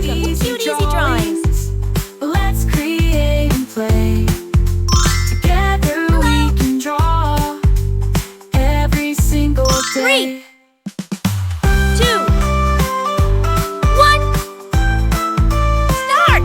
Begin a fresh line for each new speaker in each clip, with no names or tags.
Welcome to Cute Easy Drawings.
Let's create and play. Together we can draw every single day.
3, 2, 1, start!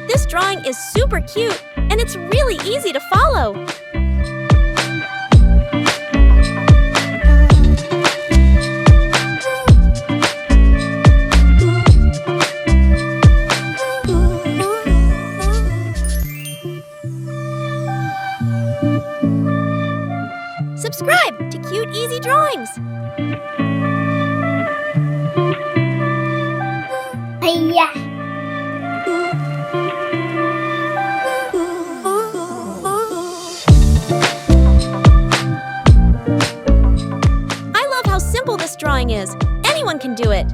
This drawing is super cute, and it's really easy to follow. Subscribe to Cute Easy Drawings. I love how simple this drawing is. Anyone can do it.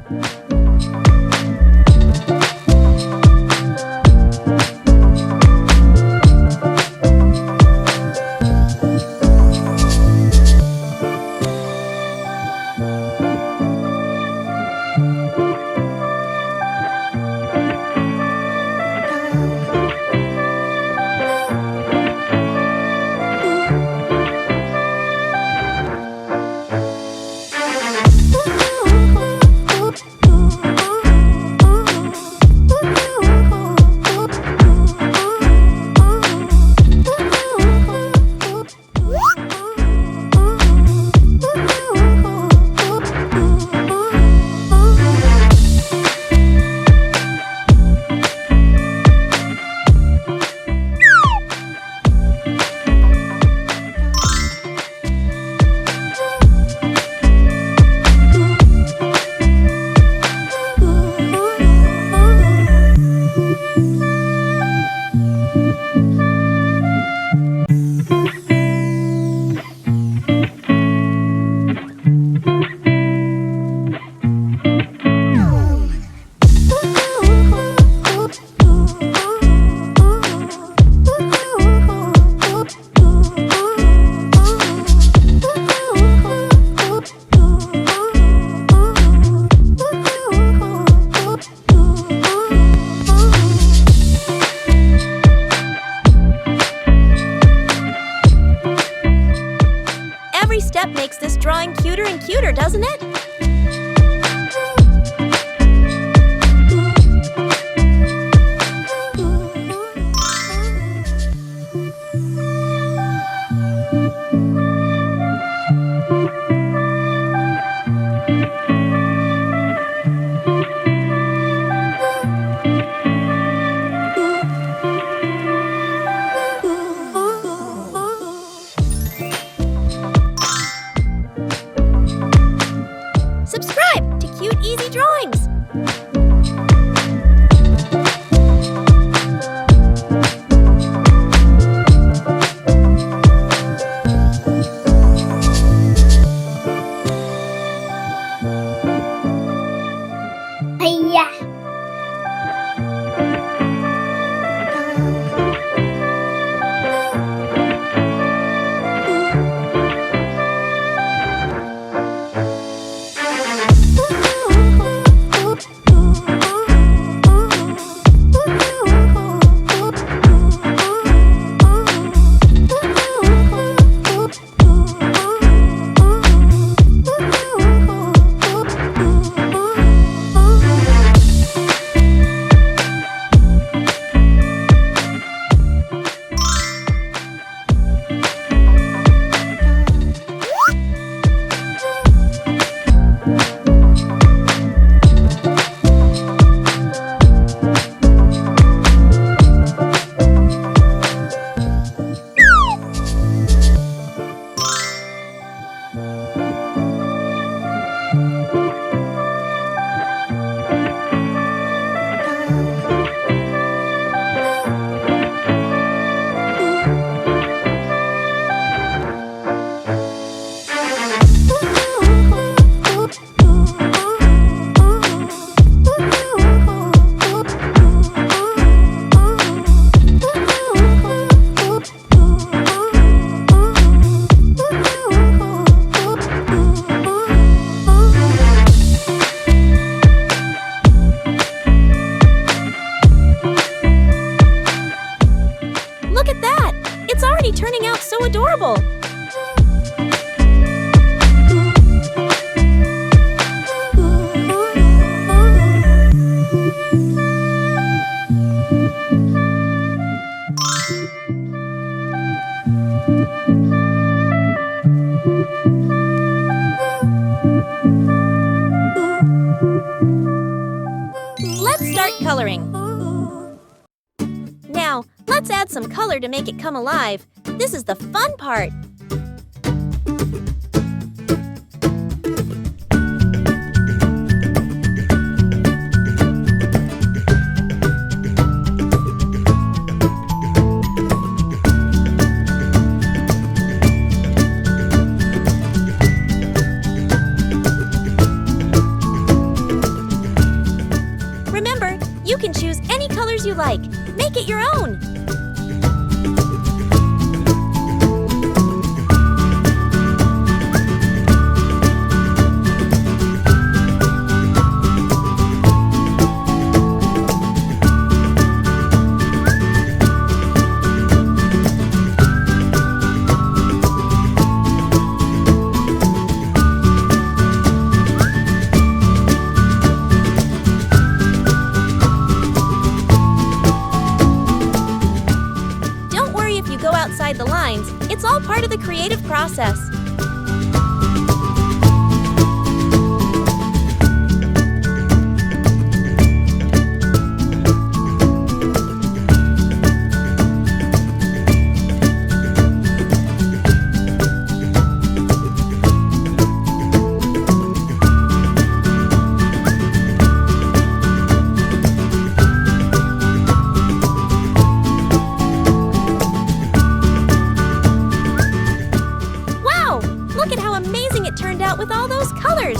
so adorable. Let's start coloring. Now, let's add some color to make it come alive. This is the fun part. Remember, you can choose any colors you like. Make it your own. Go outside the lines, it's all part of the creative process. Look at how amazing it turned out with all those colors!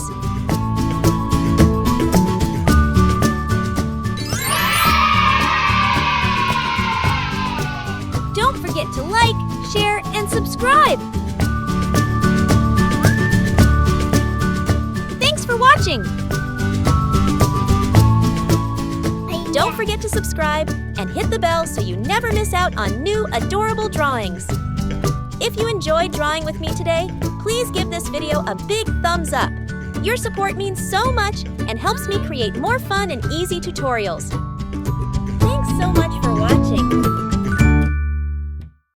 Don't forget to like, share, and subscribe! Thanks for watching! Don't forget to subscribe and hit the bell so you never miss out on new adorable drawings. If you enjoyed drawing with me today, please give this video a big thumbs up. Your support means so much and helps me create more fun and easy tutorials. Thanks so much for watching.